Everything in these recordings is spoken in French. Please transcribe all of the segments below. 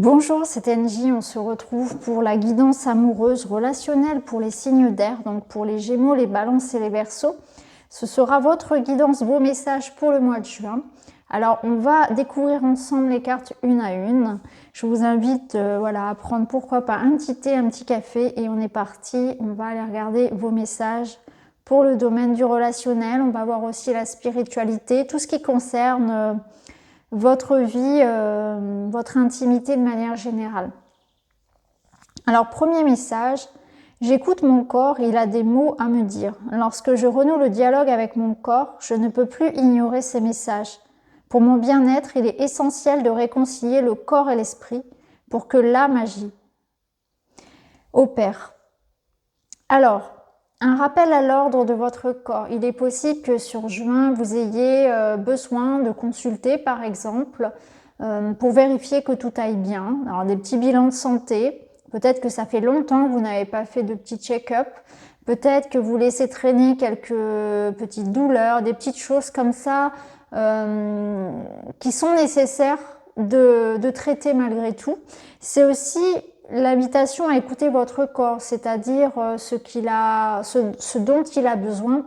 Bonjour, c'est NJ, on se retrouve pour la guidance amoureuse relationnelle pour les signes d'air, donc pour les Gémeaux, les Balances et les Verseaux. Ce sera votre guidance, vos messages pour le mois de juin. Alors, on va découvrir ensemble les cartes une à une. Je vous invite à prendre pourquoi pas un petit thé, un petit café et on est parti. On va aller regarder vos messages pour le domaine du relationnel. On va voir aussi la spiritualité, tout ce qui concerne votre vie, votre intimité de manière générale. Alors, premier message, j'écoute mon corps, il a des mots à me dire. Lorsque je renoue le dialogue avec mon corps, je ne peux plus ignorer ces messages. Pour mon bien-être, il est essentiel de réconcilier le corps et l'esprit pour que l'âme agisse. Opère. Alors, un rappel à l'ordre de votre corps. Il est possible que sur juin, vous ayez besoin de consulter, par exemple, pour vérifier que tout aille bien. Alors, des petits bilans de santé. Peut-être que ça fait longtemps que vous n'avez pas fait de petits check-up. Peut-être que vous laissez traîner quelques petites douleurs, des petites choses comme ça qui sont nécessaires de traiter malgré tout. C'est aussi l'invitation à écouter votre corps, c'est-à-dire ce dont il a besoin,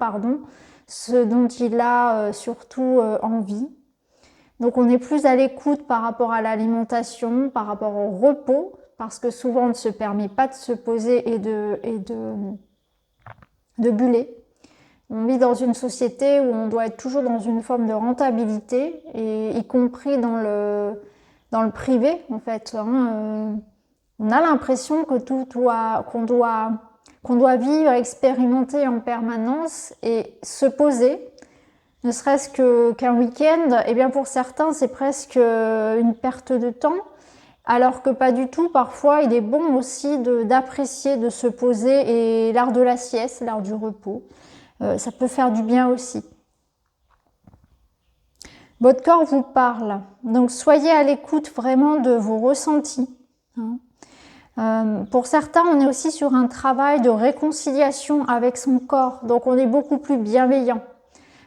ce dont il a surtout envie. Donc on est plus à l'écoute par rapport à l'alimentation, par rapport au repos, parce que souvent on ne se permet pas de se poser et de buller. On vit dans une société où on doit être toujours dans une forme de rentabilité, et y compris dans le privé en fait. On a l'impression que qu'on doit vivre, expérimenter en permanence et se poser, ne serait-ce qu'un week-end. Et bien pour certains, c'est presque une perte de temps, alors que pas du tout. Parfois, il est bon aussi d'apprécier, de se poser, et l'art de la sieste, l'art du repos, ça peut faire du bien aussi. Votre corps vous parle, donc soyez à l'écoute vraiment de vos ressentis. Pour certains, on est aussi sur un travail de réconciliation avec son corps, donc on est beaucoup plus bienveillant.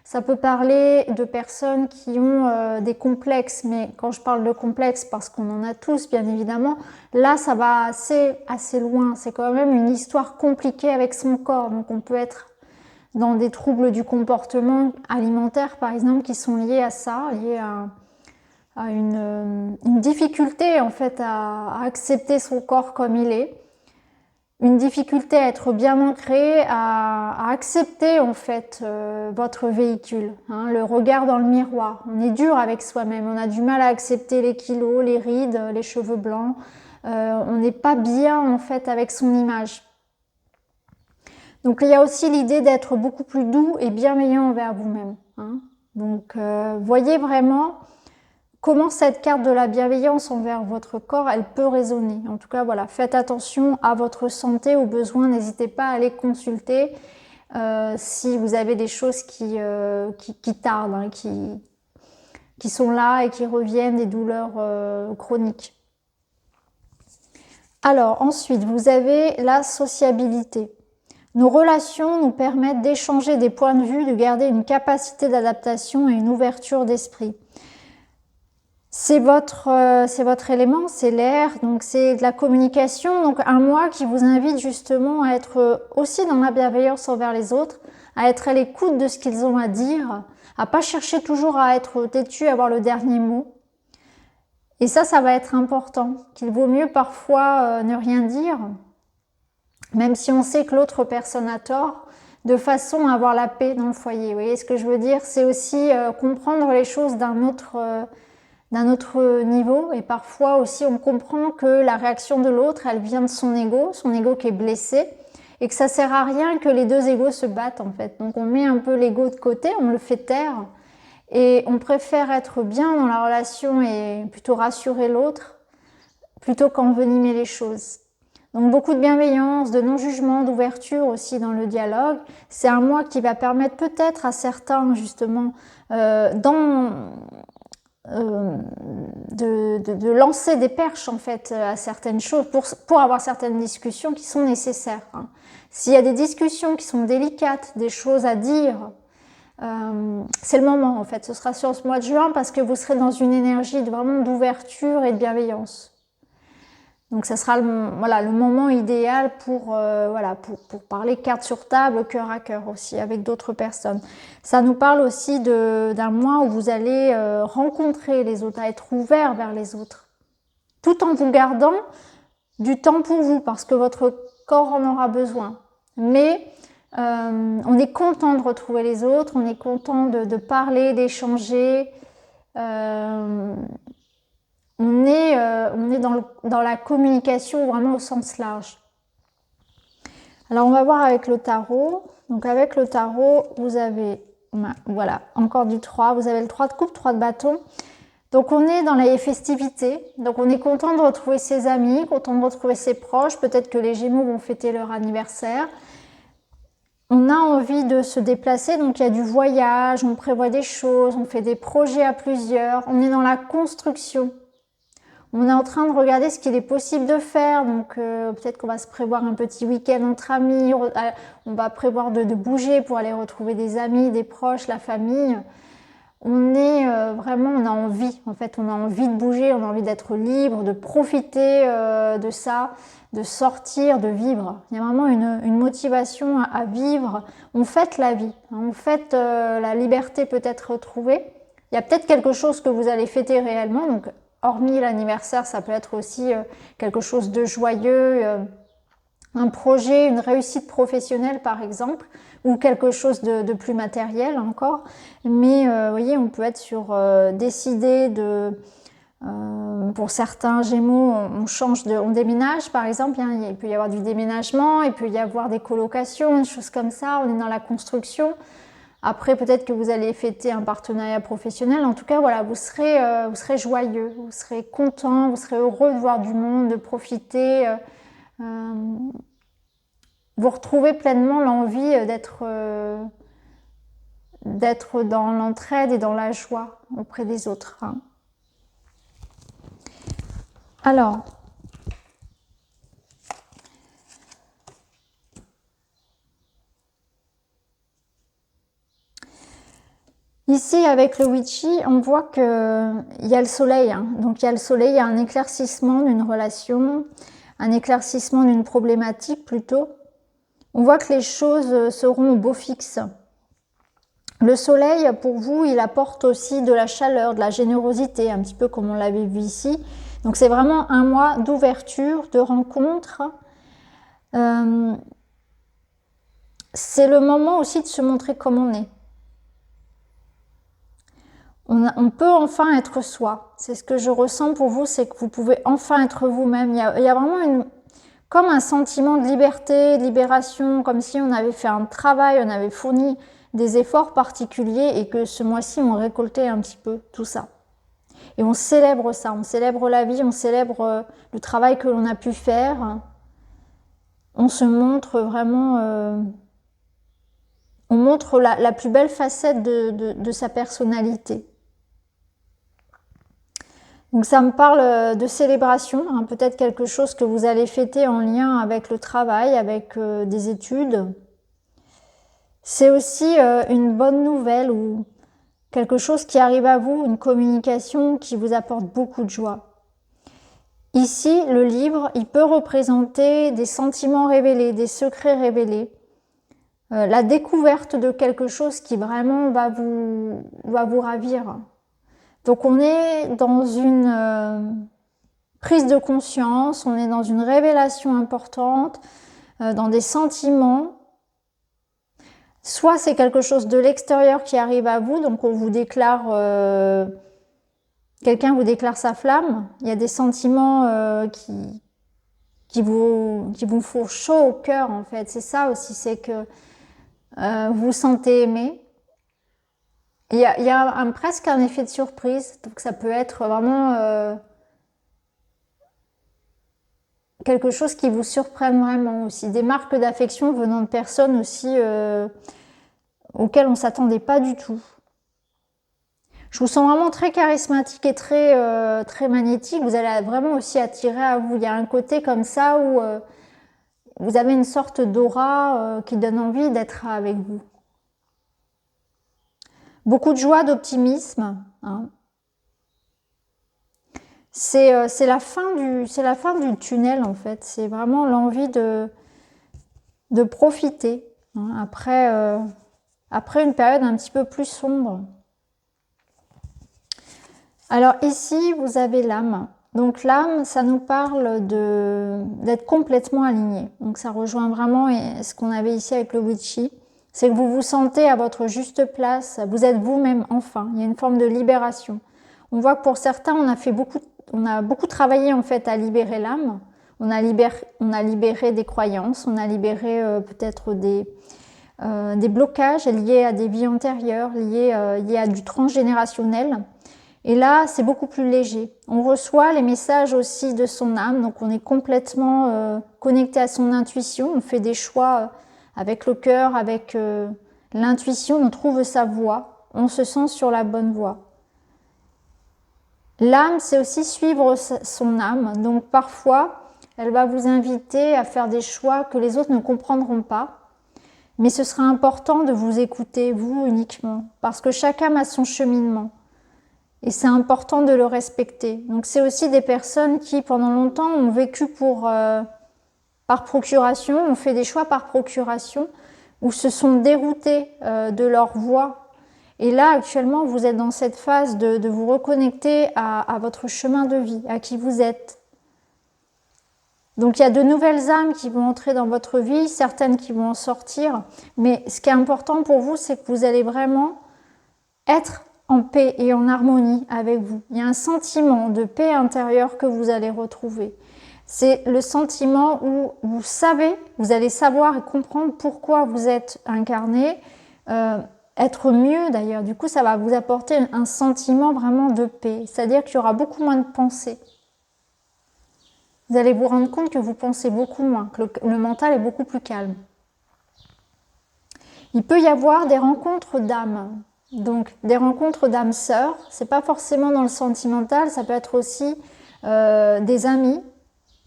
Ça peut parler de personnes qui ont des complexes, mais quand je parle de complexes, parce qu'on en a tous bien évidemment, là ça va assez loin. C'est quand même une histoire compliquée avec son corps, donc on peut être dans des troubles du comportement alimentaire par exemple qui sont liés à ça, liés à une difficulté en fait à accepter son corps comme il est, une difficulté à être bien ancré, à accepter en fait votre véhicule, le regard dans le miroir. On est dur avec soi-même, on a du mal à accepter les kilos, les rides, les cheveux blancs, on n'est pas bien en fait avec son image. Donc il y a aussi l'idée d'être beaucoup plus doux et bienveillant envers vous-même. Donc voyez vraiment comment cette carte de la bienveillance envers votre corps, elle peut résonner. En tout cas, voilà, faites attention à votre santé, aux besoins. N'hésitez pas à aller consulter si vous avez des choses qui tardent, qui sont là et qui reviennent, des douleurs chroniques. Alors ensuite, vous avez la sociabilité. Nos relations nous permettent d'échanger des points de vue, de garder une capacité d'adaptation et une ouverture d'esprit. C'est votre élément, c'est l'air, donc c'est de la communication. Donc un mois qui vous invite justement à être aussi dans la bienveillance envers les autres, à être à l'écoute de ce qu'ils ont à dire, à pas chercher toujours à être têtu, à avoir le dernier mot. Et ça va être important, qu'il vaut mieux parfois ne rien dire, même si on sait que l'autre personne a tort, de façon à avoir la paix dans le foyer. Vous voyez ce que je veux dire? C'est aussi comprendre les choses d'un autre niveau, et parfois aussi on comprend que la réaction de l'autre, elle vient de son ego qui est blessé, et que ça sert à rien que les deux égos se battent en fait. Donc on met un peu l'ego de côté, on le fait taire, et on préfère être bien dans la relation et plutôt rassurer l'autre, plutôt qu'envenimer les choses. Donc beaucoup de bienveillance, de non-jugement, d'ouverture aussi dans le dialogue. C'est un mois qui va permettre peut-être à certains justement de lancer des perches en fait à certaines choses pour avoir certaines discussions qui sont nécessaires. S'il y a des discussions qui sont délicates, des choses à dire, c'est le moment en fait. Ce sera sur ce mois de juin parce que vous serez dans une énergie vraiment d'ouverture et de bienveillance. Donc ça sera voilà, le moment idéal pour, voilà, pour parler carte sur table, cœur à cœur aussi avec d'autres personnes. Ça nous parle aussi d'un mois où vous allez rencontrer les autres, à être ouvert vers les autres, tout en vous gardant du temps pour vous, parce que votre corps en aura besoin. Mais on est content de retrouver les autres, on est content de parler, d'échanger. On est dans la communication vraiment au sens large. Alors on va voir avec le tarot. Donc avec le tarot, vous avez, voilà, encore du 3. Vous avez le 3 de coupe, 3 de bâton. Donc on est dans les festivités. Donc on est content de retrouver ses amis, content de retrouver ses proches. Peut-être que les Gémeaux vont fêter leur anniversaire. On a envie de se déplacer, donc il y a du voyage, on prévoit des choses, on fait des projets à plusieurs. On est dans la construction. On est en train de regarder ce qu'il est possible de faire, donc peut-être qu'on va se prévoir un petit week-end entre amis, on va prévoir de bouger pour aller retrouver des amis, des proches, la famille. On est vraiment, on a envie, en fait, on a envie de bouger, on a envie d'être libre, de profiter de ça, de sortir, de vivre. Il y a vraiment une motivation à vivre. On fête la vie, hein, on fête la liberté peut-être retrouvée. Il y a peut-être quelque chose que vous allez fêter réellement, donc hormis l'anniversaire, ça peut être aussi quelque chose de joyeux, un projet, une réussite professionnelle par exemple, ou quelque chose de plus matériel encore. Mais vous voyez, on peut être sur décider de... pour certains Gémeaux, on déménage par exemple, hein, il peut y avoir du déménagement, il peut y avoir des colocations, des choses comme ça, on est dans la construction. Après, peut-être que vous allez fêter un partenariat professionnel. En tout cas, voilà, vous serez joyeux, vous serez content, vous serez heureux de voir du monde, de profiter. Vous retrouvez pleinement l'envie d'être dans l'entraide et dans la joie auprès des autres. Hein. Alors, ici, avec le Witchy, on voit qu'il y a le soleil. Hein. Donc, il y a le soleil, il y a un éclaircissement d'une relation, un éclaircissement d'une problématique plutôt. On voit que les choses seront au beau fixe. Le soleil, pour vous, il apporte aussi de la chaleur, de la générosité, un petit peu comme on l'avait vu ici. Donc, c'est vraiment un mois d'ouverture, de rencontre. C'est le moment aussi de se montrer comme on est. On peut enfin être soi. C'est ce que je ressens pour vous, c'est que vous pouvez enfin être vous-même. Il y a vraiment comme un sentiment de liberté, de libération, comme si on avait fait un travail, on avait fourni des efforts particuliers et que ce mois-ci, on récoltait un petit peu tout ça. Et on célèbre ça, on célèbre la vie, on célèbre le travail que l'on a pu faire. On se montre vraiment... on montre la plus belle facette de sa personnalité. Donc ça me parle de célébration, hein, peut-être quelque chose que vous allez fêter en lien avec le travail, avec des études. C'est aussi une bonne nouvelle ou quelque chose qui arrive à vous, une communication qui vous apporte beaucoup de joie. Ici, le livre, il peut représenter des sentiments révélés, des secrets révélés, la découverte de quelque chose qui vraiment va vous ravir. Donc on est dans une prise de conscience, on est dans une révélation importante, dans des sentiments. Soit c'est quelque chose de l'extérieur qui arrive à vous, donc on vous déclare, quelqu'un vous déclare sa flamme. Il y a des sentiments qui vous font chaud au cœur en fait. C'est ça aussi, c'est que vous vous sentez aimé. Il y a presque un effet de surprise, donc ça peut être vraiment quelque chose qui vous surprenne vraiment aussi. Des marques d'affection venant de personnes aussi auxquelles on ne s'attendait pas du tout. Je vous sens vraiment très charismatique et très magnétique. Vous allez vraiment aussi attirer à vous. Il y a un côté comme ça où vous avez une sorte d'aura qui donne envie d'être avec vous. Beaucoup de joie, d'optimisme. Hein. c'est la fin du tunnel en fait. C'est vraiment l'envie de profiter hein, après une période un petit peu plus sombre. Alors ici, vous avez l'âme. Donc l'âme, ça nous parle d'être complètement aligné. Donc ça rejoint vraiment ce qu'on avait ici avec le witchy. C'est que vous vous sentez à votre juste place. Vous êtes vous-même enfin. Il y a une forme de libération. On voit que pour certains, on a beaucoup travaillé en fait à libérer l'âme. On a libéré des croyances. On a libéré peut-être des blocages liés à des vies antérieures, liés à du transgénérationnel. Et là, c'est beaucoup plus léger. On reçoit les messages aussi de son âme, donc on est complètement connecté à son intuition. On fait des choix avec le cœur, avec l'intuition, on trouve sa voie. On se sent sur la bonne voie. L'âme, c'est aussi suivre son âme. Donc parfois, elle va vous inviter à faire des choix que les autres ne comprendront pas. Mais ce sera important de vous écouter, vous uniquement, parce que chaque âme a son cheminement. Et c'est important de le respecter. Donc c'est aussi des personnes qui, pendant longtemps, ont vécu par procuration, ont fait des choix par procuration, ou se sont déroutés de leur voie. Et là, actuellement, vous êtes dans cette phase de vous reconnecter à votre chemin de vie, à qui vous êtes. Donc il y a de nouvelles âmes qui vont entrer dans votre vie, certaines qui vont en sortir. Mais ce qui est important pour vous, c'est que vous allez vraiment être en paix et en harmonie avec vous. Il y a un sentiment de paix intérieure que vous allez retrouver. C'est le sentiment où vous allez savoir et comprendre pourquoi vous êtes incarné, être mieux d'ailleurs. Du coup, ça va vous apporter un sentiment vraiment de paix. C'est-à-dire qu'il y aura beaucoup moins de pensées. Vous allez vous rendre compte que vous pensez beaucoup moins, que le mental est beaucoup plus calme. Il peut y avoir des rencontres d'âmes. Donc, des rencontres d'âmes sœurs, c'est pas forcément dans le sentimental, ça peut être aussi des amis,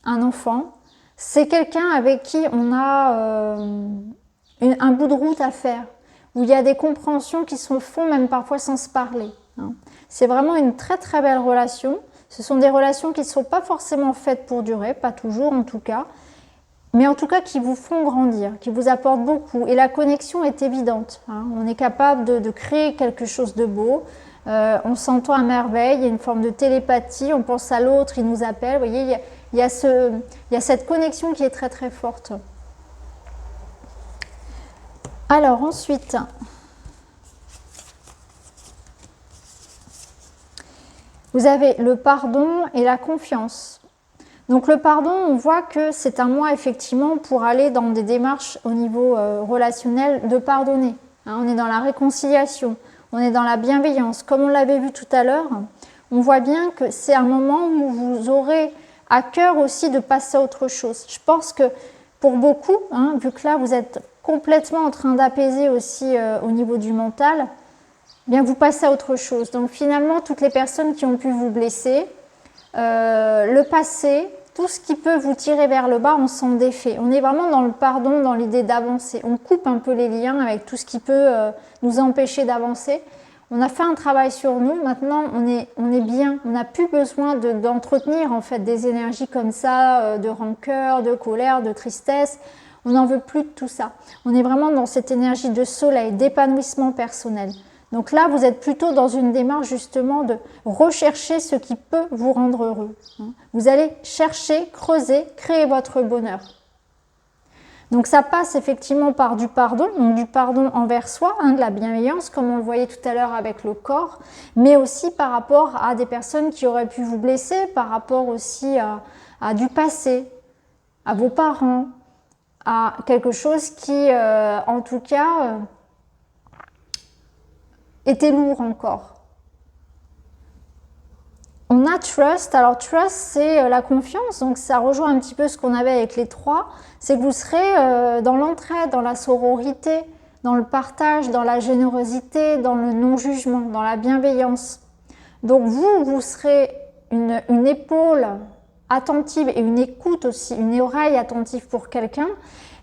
un enfant. C'est quelqu'un avec qui on a un bout de route à faire, où il y a des compréhensions qui se font même parfois sans se parler. Hein. C'est vraiment une très très belle relation. Ce sont des relations qui ne sont pas forcément faites pour durer, pas toujours en tout cas, mais en tout cas qui vous font grandir, qui vous apportent beaucoup. Et la connexion est évidente. Hein. On est capable de créer quelque chose de beau. On s'entend à merveille, il y a une forme de télépathie, on pense à l'autre, il nous appelle. Vous voyez, il y a cette connexion qui est très très forte. Alors ensuite, vous avez le pardon et la confiance. Donc le pardon, on voit que c'est un mois effectivement pour aller dans des démarches au niveau relationnel de pardonner. Hein, on est dans la réconciliation, on est dans la bienveillance. Comme on l'avait vu tout à l'heure, on voit bien que c'est un moment où vous aurez à cœur aussi de passer à autre chose. Je pense que pour beaucoup, hein, vu que là vous êtes complètement en train d'apaiser aussi au niveau du mental, eh bien vous passez à autre chose. Donc finalement, toutes les personnes qui ont pu vous blesser, le passé, tout ce qui peut vous tirer vers le bas, on s'en défait. On est vraiment dans le pardon, dans l'idée d'avancer. On coupe un peu les liens avec tout ce qui peut nous empêcher d'avancer. On a fait un travail sur nous, maintenant on est bien. On n'a plus besoin d'entretenir en fait des énergies comme ça, de rancœur, de colère, de tristesse. On n'en veut plus de tout ça. On est vraiment dans cette énergie de soleil, d'épanouissement personnel. Donc là, vous êtes plutôt dans une démarche justement de rechercher ce qui peut vous rendre heureux. Vous allez chercher, creuser, créer votre bonheur. Donc ça passe effectivement par du pardon, donc du pardon envers soi, hein, de la bienveillance, comme on le voyait tout à l'heure avec le corps, mais aussi par rapport à des personnes qui auraient pu vous blesser, par rapport aussi à du passé, à vos parents, à quelque chose qui, en tout cas, était lourd encore. On a trust. Alors trust, c'est la confiance, donc ça rejoint un petit peu ce qu'on avait avec les trois. C'est que vous serez dans l'entraide, dans la sororité, dans le partage, dans la générosité, dans le non-jugement, dans la bienveillance. Donc vous serez une épaule attentive et une écoute aussi, une oreille attentive pour quelqu'un,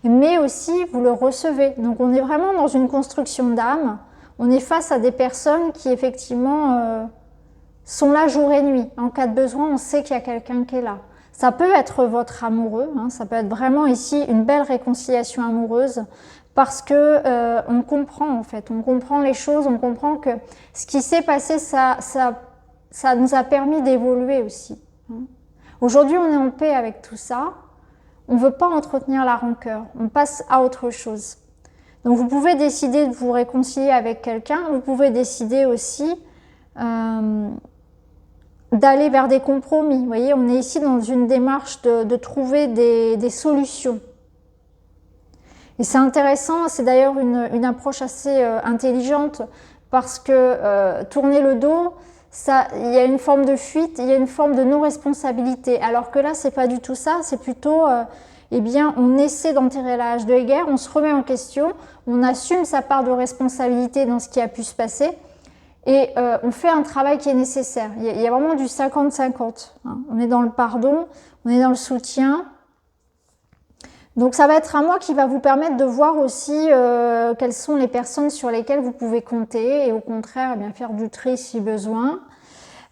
mais aussi vous le recevez. Donc on est vraiment dans une construction d'âme. On est face à des personnes qui effectivement sont là jour et nuit. En cas de besoin, on sait qu'il y a quelqu'un qui est là. Ça peut être votre amoureux, hein, ça peut être vraiment ici une belle réconciliation amoureuse parce que on comprend en fait, on comprend les choses, on comprend que ce qui s'est passé, ça nous a permis d'évoluer aussi. Hein. Aujourd'hui, on est en paix avec tout ça. On ne veut pas entretenir la rancœur, on passe à autre chose. Donc vous pouvez décider de vous réconcilier avec quelqu'un, vous pouvez décider aussi d'aller vers des compromis. Vous voyez, on est ici dans une démarche de trouver des solutions. Et c'est intéressant, c'est d'ailleurs une approche assez intelligente parce que tourner le dos, il y a une forme de fuite, il y a une forme de non-responsabilité. Alors que là, c'est pas du tout ça, c'est plutôt, eh bien, on essaie d'enterrer la hache de guerre, on se remet en question, on assume sa part de responsabilité dans ce qui a pu se passer et on fait un travail qui est nécessaire. Il y a vraiment du 50-50. Hein. On est dans le pardon, on est dans le soutien. Donc ça va être à moi qui va vous permettre de voir aussi quelles sont les personnes sur lesquelles vous pouvez compter et au contraire eh bien, faire du tri si besoin.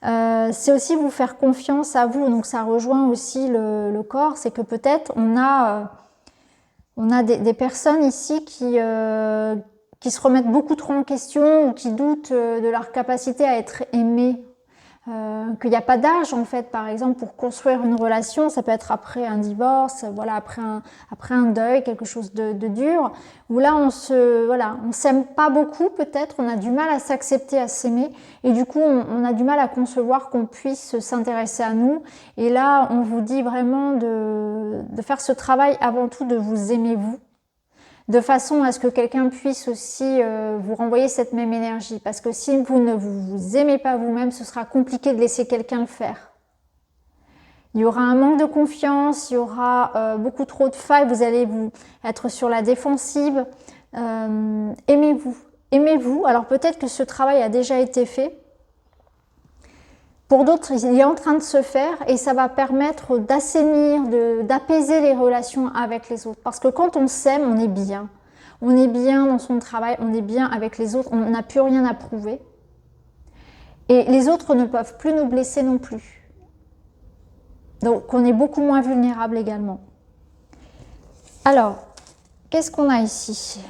C'est aussi vous faire confiance à vous, donc ça rejoint aussi le corps, c'est que peut-être on a des personnes ici qui se remettent beaucoup trop en question ou qui doutent de leur capacité à être aimées. Qu'il n'y a pas d'âge en fait, par exemple, pour construire une relation, ça peut être après un divorce, voilà, après un deuil, quelque chose de dur, où là on s'aime pas beaucoup peut-être, on a du mal à s'accepter, à s'aimer, et du coup on a du mal à concevoir qu'on puisse s'intéresser à nous, et là on vous dit vraiment de faire ce travail avant tout de vous aimer vous, de façon à ce que quelqu'un puisse aussi vous renvoyer cette même énergie. Parce que si vous ne vous aimez pas vous-même, ce sera compliqué de laisser quelqu'un le faire. Il y aura un manque de confiance, il y aura beaucoup trop de failles, vous allez vous être sur la défensive. Aimez-vous, aimez-vous. Alors peut-être que ce travail a déjà été fait. Pour d'autres, il est en train de se faire et ça va permettre d'assainir, d'apaiser les relations avec les autres. Parce que quand on s'aime, on est bien. On est bien dans son travail, on est bien avec les autres, on n'a plus rien à prouver. Et les autres ne peuvent plus nous blesser non plus. Donc on est beaucoup moins vulnérable également. Alors, qu'est-ce qu'on a ici ?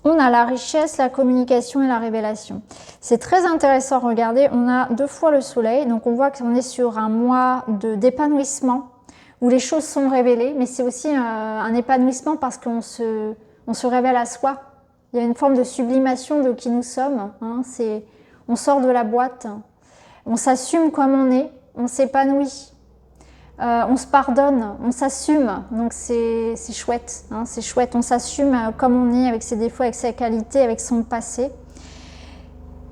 On a la richesse, la communication et la révélation. C'est très intéressant, regardez, on a 2 fois le soleil, donc on voit qu'on est sur un mois d'épanouissement, où les choses sont révélées, mais c'est aussi un épanouissement parce qu'on se révèle à soi. Il y a une forme de sublimation de qui nous sommes, hein, on sort de la boîte, on s'assume comme on est, on s'épanouit. On se pardonne, on s'assume, donc c'est chouette, hein, c'est chouette, on s'assume comme on est, avec ses défauts, avec ses qualités, avec son passé.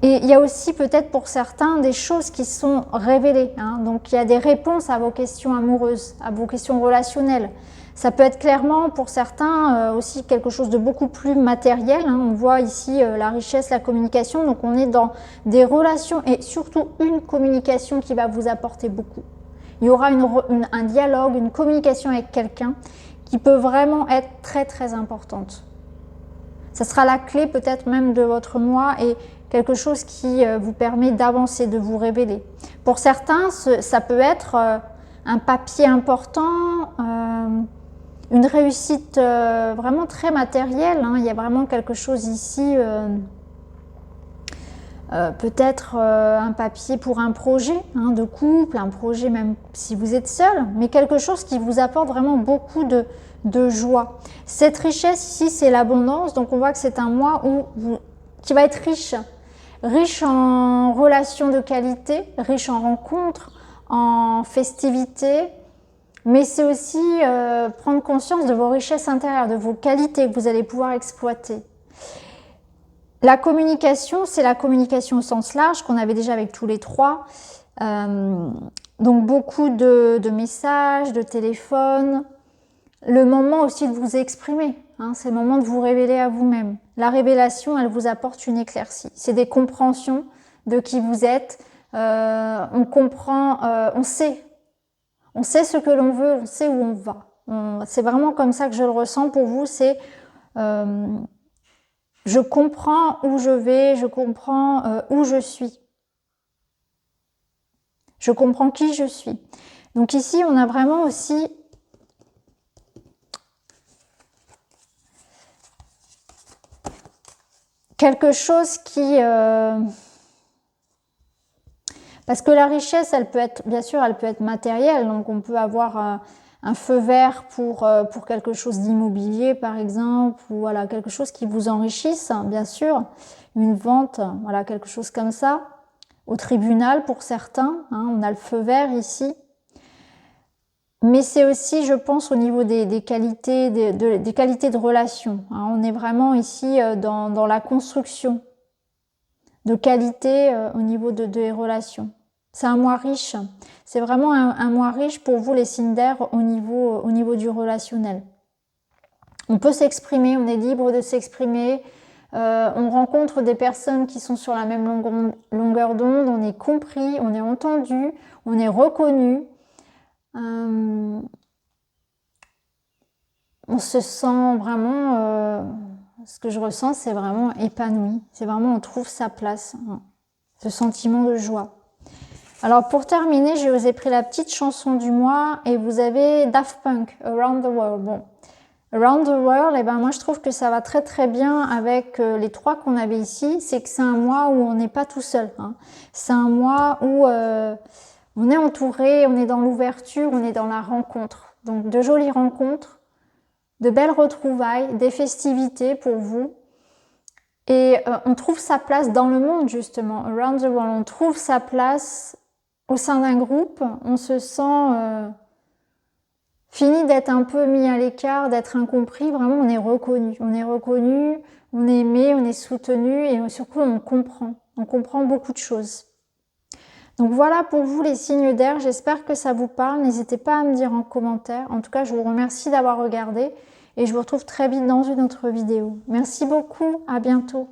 Et il y a aussi peut-être pour certains des choses qui sont révélées, hein, donc il y a des réponses à vos questions amoureuses, à vos questions relationnelles. Ça peut être clairement pour certains aussi quelque chose de beaucoup plus matériel, hein. On voit ici la richesse, la communication, donc on est dans des relations et surtout une communication qui va vous apporter beaucoup. Il y aura un dialogue, une communication avec quelqu'un qui peut vraiment être très très importante. Ça sera la clé peut-être même de votre moi et quelque chose qui vous permet d'avancer, de vous révéler. Pour certains, ça peut être un papier important, une réussite vraiment très matérielle, hein. Il y a vraiment quelque chose ici... peut-être un papier pour un projet hein, de couple, un projet même si vous êtes seul, mais quelque chose qui vous apporte vraiment beaucoup de joie. Cette richesse ici, c'est l'abondance, donc on voit que c'est un mois qui va être riche en relations de qualité, riche en rencontres, en festivités, mais c'est aussi prendre conscience de vos richesses intérieures, de vos qualités que vous allez pouvoir exploiter. La communication, c'est la communication au sens large qu'on avait déjà avec tous les trois. Donc beaucoup de messages, de téléphones. Le moment aussi de vous exprimer, hein, c'est le moment de vous révéler à vous-même. La révélation, elle vous apporte une éclaircie. C'est des compréhensions de qui vous êtes. On comprend, on sait ce que l'on veut, on sait où on va. C'est vraiment comme ça que je le ressens pour vous, c'est... je comprends où je vais, je comprends où je suis. Je comprends qui je suis. Donc ici, on a vraiment aussi quelque chose qui... Parce que la richesse, elle peut être, bien sûr, elle peut être matérielle. Donc on peut avoir un feu vert pour quelque chose d'immobilier, par exemple, ou voilà, quelque chose qui vous enrichisse, hein, bien sûr. Une vente, voilà, quelque chose comme ça. Au tribunal, pour certains, hein, on a le feu vert ici. Mais c'est aussi, je pense, au niveau des qualités, des qualités de relation. Hein. On est vraiment ici dans la construction de qualité au niveau des relations. C'est un mois riche. C'est vraiment un mois riche pour vous, les signes d'air, au niveau du relationnel. On peut s'exprimer, on est libre de s'exprimer. On rencontre des personnes qui sont sur la même longueur d'onde. On est compris, on est entendu, on est reconnu. On se sent vraiment, ce que je ressens, c'est vraiment épanoui. C'est vraiment, on trouve sa place, hein, ce sentiment de joie. Alors pour terminer, je vous ai pris la petite chanson du mois et vous avez Daft Punk, Around the World. Bon, Around the World, eh ben moi je trouve que ça va très très bien avec les trois qu'on avait ici. C'est que c'est un mois où on n'est pas tout seul. Hein. C'est un mois où on est entouré, on est dans l'ouverture, on est dans la rencontre. Donc de jolies rencontres, de belles retrouvailles, des festivités pour vous. Et on trouve sa place dans le monde justement, Around the World. On trouve sa place au sein d'un groupe. On se sent fini d'être un peu mis à l'écart, d'être incompris. Vraiment, on est reconnu. On est reconnu, on est aimé, on est soutenu et surtout on comprend. On comprend beaucoup de choses. Donc voilà pour vous les signes d'air, j'espère que ça vous parle, n'hésitez pas à me dire en commentaire. En tout cas, je vous remercie d'avoir regardé et je vous retrouve très vite dans une autre vidéo. Merci beaucoup, à bientôt.